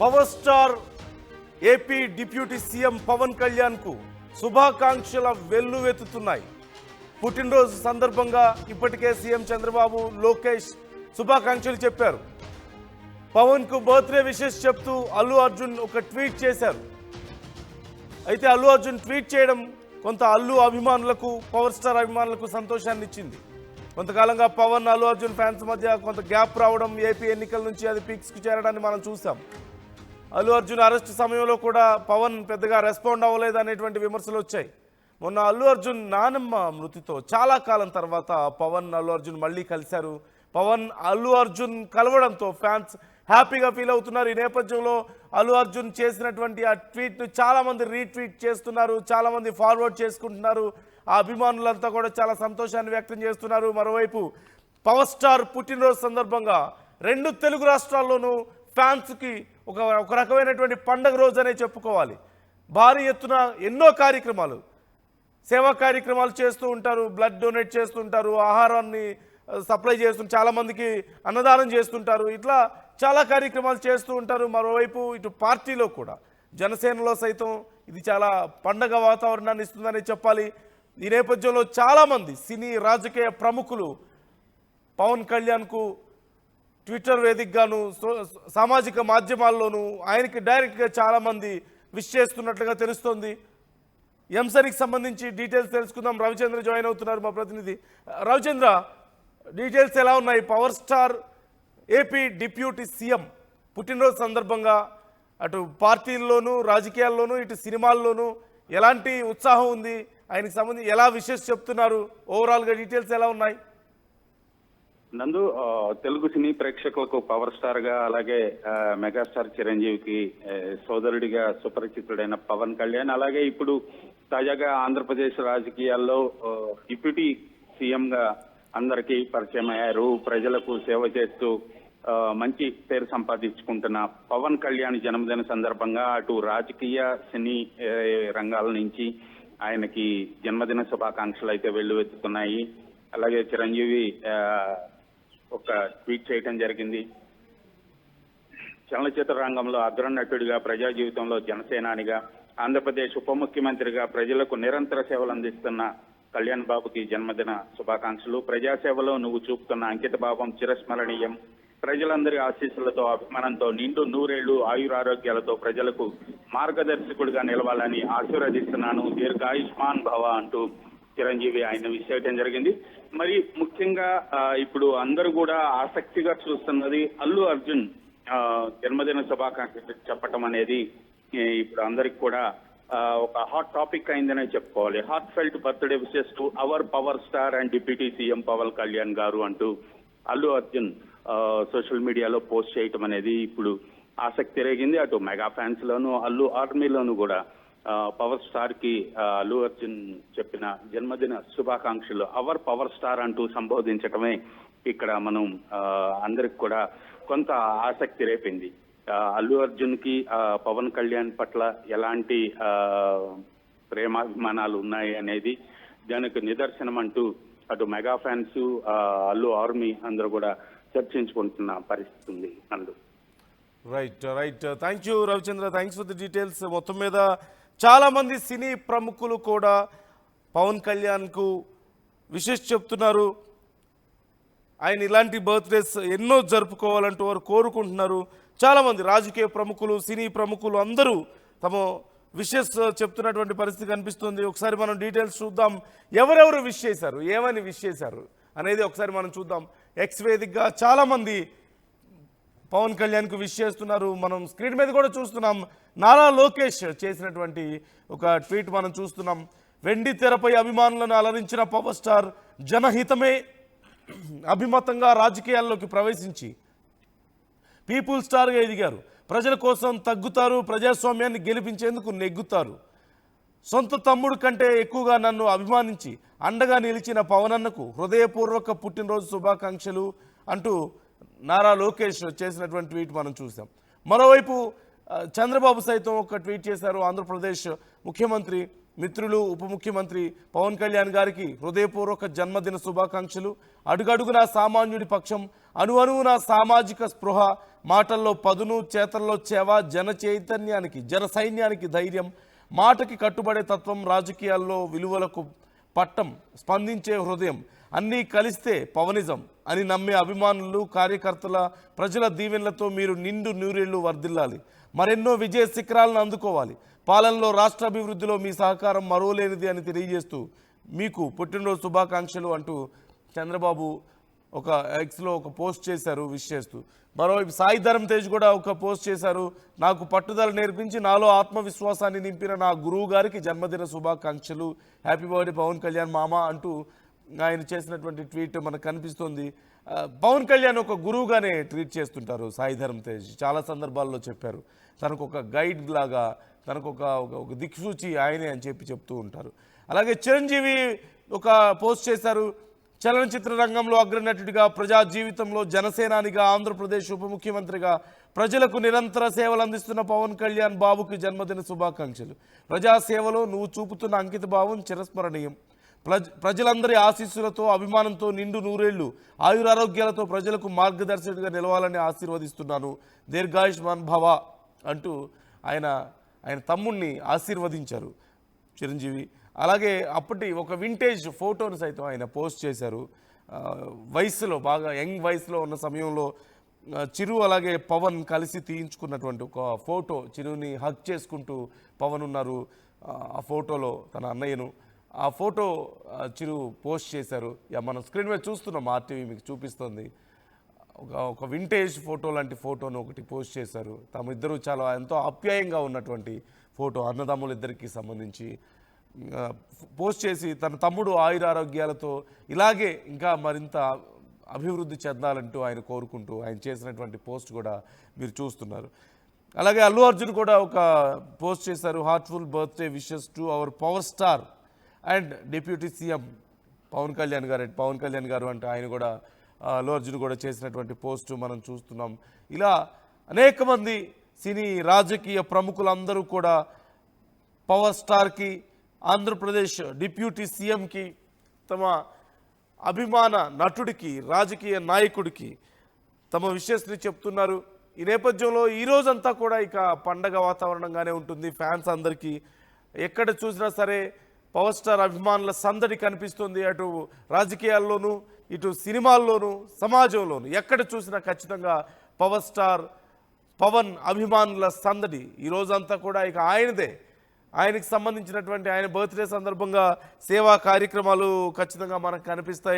Power star AP deputy CM Pavan Kalyan కు శుభాకాంక్షల వెల్లువెత్తుతున్నాయి. పుట్టినరోజు సందర్భంగా ఇప్పటికే సీఎం చంద్రబాబు, లోకేష్ శుభాకాంక్షలు చెప్పారు. పవన్ కు బర్త్డే విషెస్ చెప్తూ అల్లు అర్జున్ ఒక ట్వీట్ చేశారు. అయితే అల్లు అర్జున్ ట్వీట్ చేయడం కొంత అల్లు అభిమానులకు, పవర్ స్టార్ అభిమానులకు సంతోషాన్ని ఇచ్చింది. కొంతకాలంగా పవన్, అల్లు అర్జున్ ఫ్యాన్స్ మధ్య కొంత గ్యాప్ రావడం, ఏపీ ఎన్నికల నుంచి అది పీక్స్కి చేరడాన్ని మనం చూసాం. అల్లు అర్జున్ అరెస్ట్ సమయంలో కూడా పవన్ పెద్దగా రెస్పాండ్ అవ్వలేదు అనేటువంటి విమర్శలు వచ్చాయి. మొన్న అల్లు అర్జున్ నానమ్మ మృతితో చాలా కాలం తర్వాత పవన్, అల్లు అర్జున్ మళ్ళీ కలిశారు. పవన్, అల్లు అర్జున్ కలవడంతో ఫ్యాన్స్ హ్యాపీగా ఫీల్ అవుతున్నారు. ఈ నేపథ్యంలో అల్లు అర్జున్ చేసినటువంటి ఆ ట్వీట్ను చాలామంది రీట్వీట్ చేస్తున్నారు, చాలామంది ఫార్వర్డ్ చేసుకుంటున్నారు. ఆ అభిమానులంతా కూడా చాలా సంతోషాన్ని వ్యక్తం చేస్తున్నారు. మరోవైపు పవర్ స్టార్ పుట్టినరోజు సందర్భంగా రెండు తెలుగు రాష్ట్రాల్లోనూ ఫ్యాన్స్కి ఒక రకమైనటువంటి పండగ రోజు అనే చెప్పుకోవాలి. భారీ ఎత్తున ఎన్నో కార్యక్రమాలు, సేవా కార్యక్రమాలు చేస్తూ ఉంటారు, బ్లడ్ డొనేట్ చేస్తుంటారు, ఆహారాన్ని సప్లై చేస్తూ చాలామందికి అన్నదానం చేస్తుంటారు. ఇట్లా చాలా కార్యక్రమాలు చేస్తూ ఉంటారు. మరోవైపు ఇటు పార్టీలో కూడా, జనసేనలో సైతం ఇది చాలా పండగ వాతావరణాన్ని ఇస్తుందని చెప్పాలి. ఈ నేపథ్యంలో చాలామంది సినీ, రాజకీయ ప్రముఖులు పవన్ కళ్యాణ్కు ట్విట్టర్ వేదికగాను, సామాజిక మాధ్యమాల్లోనూ ఆయనకి డైరెక్ట్గా చాలామంది విష్ చేస్తున్నట్లుగా తెలుస్తోంది. ఈ అంశానికి సంబంధించి డీటెయిల్స్ తెలుసుకుందాం. రవిచంద్ర జాయిన్ అవుతున్నారు, మా ప్రతినిధి. రవిచంద్ర, డీటెయిల్స్ ఎలా ఉన్నాయి? Power star AP deputy CM పుట్టినరోజు సందర్భంగా అటు పార్టీల్లోనూ, రాజకీయాల్లోనూ, ఇటు సినిమాల్లోనూ ఎలాంటి ఉత్సాహం ఉంది? ఆయనకు సంబంధించి ఎలా విషెస్ చెప్తున్నారు? ఓవరాల్గా డీటెయిల్స్ ఎలా ఉన్నాయి? నందు, తెలుగు సినీ ప్రేక్షకులకు పవర్ స్టార్ గా, అలాగే మెగాస్టార్ చిరంజీవికి సోదరుడిగా సుపరిచితుడైన పవన్ కళ్యాణ్, అలాగే ఇప్పుడు తాజాగా ఆంధ్రప్రదేశ్ రాజకీయాల్లో డిప్యూటీ సీఎం గా అందరికీ పరిచయం అయ్యారు. ప్రజలకు సేవ చేస్తూ మంచి పేరు సంపాదించుకుంటున్న పవన్ కళ్యాణ్ జన్మదిన సందర్భంగా అటు రాజకీయ, సినీ రంగాల నుంచి ఆయనకి జన్మదిన శుభాకాంక్షలు అయితే వెల్లువెత్తుతున్నాయి. అలాగే చిరంజీవి ఒక ట్వీట్ చేయడం జరిగింది. చలనచిత్ర రంగంలో అగ్రనటుడిగా, ప్రజా జీవితంలో జనసేనానిగా, ఆంధ్రప్రదేశ్ ఉప ముఖ్యమంత్రిగా ప్రజలకు నిరంతర సేవలు అందిస్తున్న కళ్యాణ్ బాబుకి జన్మదిన శుభాకాంక్షలు. ప్రజాసేవలో నువ్వు చూపుతున్న అంకిత భావం చిరస్మరణీయం. ప్రజలందరి ఆశీస్సులతో, అభిమానంతో నిండు నూరేళ్లు ఆయురారోగ్యాలతో ప్రజలకు మార్గదర్శకుడిగా నిలవాలని ఆశీర్వదిస్తున్నాను. దీర్ఘాయుష్మాన్ భవ అంటూ చిరంజీవి ఆయన విష్ చేయడం జరిగింది. మరి ముఖ్యంగా ఇప్పుడు అందరూ కూడా ఆసక్తిగా చూస్తున్నది అల్లు అర్జున్ జన్మదిన శుభాకాంక్షలు చెప్పటం అనేది ఇప్పుడు అందరికి కూడా ఒక హాట్ టాపిక్ అయిందనే చెప్పుకోవాలి. Heartfelt birthday wishes to our power star and deputy CM Pavan Kalyan garu అంటూ అల్లు అర్జున్ సోషల్ మీడియాలో పోస్ట్ చేయటం అనేది ఇప్పుడు ఆసక్తి రేగింది. అటు మెగా ఫ్యాన్స్ లోను, అల్లు ఆర్మీలోను కూడా పవర్ స్టార్ కి అల్లు అర్జున్ చెప్పిన జన్మదిన శుభాకాంక్షలు అవర్ పవర్ స్టార్ అంటూ సంబోధించటమే ఇక్కడ మనం అందరికి కూడా కొంత ఆసక్తి రేపింది. అల్లు అర్జున్ కి పవన్ కళ్యాణ్ పట్ల ఎలాంటి ప్రేమాభిమానాలు ఉన్నాయి అనేది దానికి నిదర్శనం అంటూ అటు మెగా ఫ్యాన్స్, అల్లు ఆర్మీ అందరూ కూడా చర్చించుకుంటున్న పరిస్థితి ఉంది. అందు right. Thank you Ravichandra, thanks for the details. మొత్తం మీద చాలా మంది సినీ ప్రముఖులు కూడా పవన్ కళ్యాణ్కు విషెస్ చెప్తున్నారు. ఆయన ఇలాంటి బర్త్డేస్ ఎన్నో జరుపుకోవాలంటూ వారు కోరుకుంటున్నారు. చాలామంది రాజకీయ ప్రముఖులు, సినీ ప్రముఖులు అందరూ తమ విషెస్ చెప్తున్నటువంటి పరిస్థితి కనిపిస్తుంది. ఒకసారి మనం డీటెయిల్స్ చూద్దాం. ఎవరెవరు విష్ చేశారు, ఏమని విష్ చేశారు అనేది ఒకసారి మనం చూద్దాం. ఎక్స్ వేదికగా చాలామంది పవన్ కళ్యాణ్కు విష్ చేస్తున్నారు. మనం స్క్రీన్ మీద కూడా చూస్తున్నాం. నారా లోకేష్ చేసినటువంటి ఒక ట్వీట్ మనం చూస్తున్నాం. వెండి తెరపై అభిమానులను అలరించిన పవర్ స్టార్ జనహితమే అభిమతంగా రాజకీయాల్లోకి ప్రవేశించి పీపుల్ స్టార్గా ఎదిగారు. ప్రజల కోసం తగ్గుతారు, ప్రజాస్వామ్యాన్ని గెలిపించేందుకు నెగ్గుతారు. సొంత తమ్ముడు కంటే ఎక్కువగా నన్ను అభిమానించి అండగా నిలిచిన పవనన్నకు హృదయపూర్వక పుట్టినరోజు శుభాకాంక్షలు అంటూ నారా లోకేష్ చేసినటువంటి ట్వీట్ మనం చూసాం. మరోవైపు చంద్రబాబు సైతం ఒక ట్వీట్ చేశారు. ఆంధ్రప్రదేశ్ ముఖ్యమంత్రి మిత్రులు ఉప ముఖ్యమంత్రి పవన్ కళ్యాణ్ గారికి హృదయపూర్వక జన్మదిన శుభాకాంక్షలు. అడుగడుగునా సామాన్యుడి పక్షం, అణువణువున సామాజిక స్పృహ, మాటల్లో పదును, చేతల్లో చేవ, జన చైతన్యానికి, జన సైన్యానికి ధైర్యం, మాటకి కట్టుబడే తత్వం, రాజకీయాల్లో విలువలకు పట్టం, స్పందించే హృదయం, అన్నీ కలిస్తే పవనిజం అని నమ్మే అభిమానులు, కార్యకర్తల, ప్రజల దీవెనలతో మీరు నిండు నూరేళ్లు వర్ధిల్లాలి. మరెన్నో విజయ శిఖరాలను అందుకోవాలి. పాలనలో, రాష్ట్ర అభివృద్ధిలో మీ సహకారం మరోలేనిది అని తెలియజేస్తూ మీకు పుట్టినరోజు శుభాకాంక్షలు అంటూ చంద్రబాబు ఒక ఎక్స్లో ఒక పోస్ట్ చేశారు విష్ చేస్తూ. మరోవైపు సాయి ధరమ్ తేజ్ కూడా ఒక పోస్ట్ చేశారు. నాకు పట్టుదల నేర్పించి నాలో ఆత్మవిశ్వాసాన్ని నింపిన నా గురువు గారికి జన్మదిన శుభాకాంక్షలు, హ్యాపీ బర్త్డే పవన్ కళ్యాణ్ మామ అంటూ ఆయన చేసినటువంటి ట్వీట్ మనకు కనిపిస్తుంది. పవన్ కళ్యాణ్ ఒక గురువుగానే ట్రీట్ చేస్తుంటారు సాయి ధరమ్ తేజ్. చాలా సందర్భాల్లో చెప్పారు తనకు ఒక గైడ్ లాగా, తనకు ఒక దిక్సూచి ఆయనే అని చెప్తూ ఉంటారు. అలాగే చిరంజీవి ఒక పోస్ట్ చేశారు. చలనచిత్ర రంగంలో అగ్రనటుడిగా, ప్రజా జీవితంలో జనసేనానిగా, ఆంధ్రప్రదేశ్ ఉప ముఖ్యమంత్రిగా ప్రజలకు నిరంతర సేవలు అందిస్తున్న పవన్ కళ్యాణ్ బాబుకి జన్మదిన శుభాకాంక్షలు. ప్రజాసేవలో నువ్వు చూపుతున్న అంకిత భావం చిరస్మరణీయం. ప్రజలందరి ఆశీస్సులతో, అభిమానంతో నిండు నూరేళ్లు ఆయురారోగ్యాలతో ప్రజలకు మార్గదర్శకుడిగా నిలవాలని ఆశీర్వదిస్తున్నాను. దీర్ఘాయుష్మాన్ భవ అంటూ ఆయన తమ్ముణ్ణి ఆశీర్వదించారు చిరంజీవి. అలాగే అప్పటి ఒక వింటేజ్ ఫోటోను సైతం ఆయన పోస్ట్ చేశారు. వయసులో బాగా యంగ్ వయసులో ఉన్న సమయంలో చిరు అలాగే పవన్ కలిసి తీయించుకున్నటువంటి ఒక ఫోటో, చిరుని హగ్ చేసుకుంటూ పవన్ ఉన్నారు ఆ ఫోటోలో, తన అన్నయ్యను. ఆ ఫోటో చిరు పోస్ట్ చేశారు. మనం స్క్రీన్ మీద చూస్తున్నాం, ఆర్టీవీ మీకు చూపిస్తుంది. ఒక వింటేజ్ ఫోటో లాంటి ఫోటోను ఒకటి పోస్ట్ చేశారు. తమిద్దరూ చాలా ఎంతో ఆప్యాయంగా ఉన్నటువంటి ఫోటో, అన్నదమ్ములు ఇద్దరికి సంబంధించి పోస్ట్ చేసి తన తమ్ముడు ఆయురారోగ్యాలతో ఇలాగే ఇంకా మరింత అభివృద్ధి చెందాలంటూ ఆయన కోరుకుంటూ ఆయన చేసినటువంటి పోస్ట్ కూడా మీరు చూస్తున్నారు. అలాగే అల్లు అర్జున్ కూడా ఒక పోస్ట్ చేశారు. Heartful birthday wishes to our power star and deputy CM Pavan Kalyan garu అంటే ఆయన కూడా అల్లు అర్జున్ కూడా చేసినటువంటి పోస్టు మనం చూస్తున్నాం. ఇలా అనేక మంది సినీ రాజకీయ ప్రముఖులందరూ కూడా పవర్ స్టార్కి, ఆంధ్రప్రదేశ్ డిప్యూటీ సీఎంకి, తమ అభిమాన నటుడికి, రాజకీయ నాయకుడికి తమ విషయస్ని చెప్తున్నారు. ఈ నేపథ్యంలో ఈ రోజంతా కూడా ఇక పండగ వాతావరణంగానే ఉంటుంది. ఫ్యాన్స్ అందరికీ ఎక్కడ చూసినా సరే పవర్ స్టార్ అభిమానుల సందడి కనిపిస్తుంది. అటు రాజకీయాల్లోనూ, ఇటు సినిమాల్లోనూ, సమాజంలోనూ ఎక్కడ చూసినా ఖచ్చితంగా పవర్ స్టార్ పవన్ అభిమానుల సందడి ఈ రోజంతా కూడా ఇక ఆయనదే. ఆయనకి సంబంధించినటువంటి ఆయన బర్త్డే సందర్భంగా సేవా కార్యక్రమాలు ఖచ్చితంగా మనకు కనిపిస్తాయి.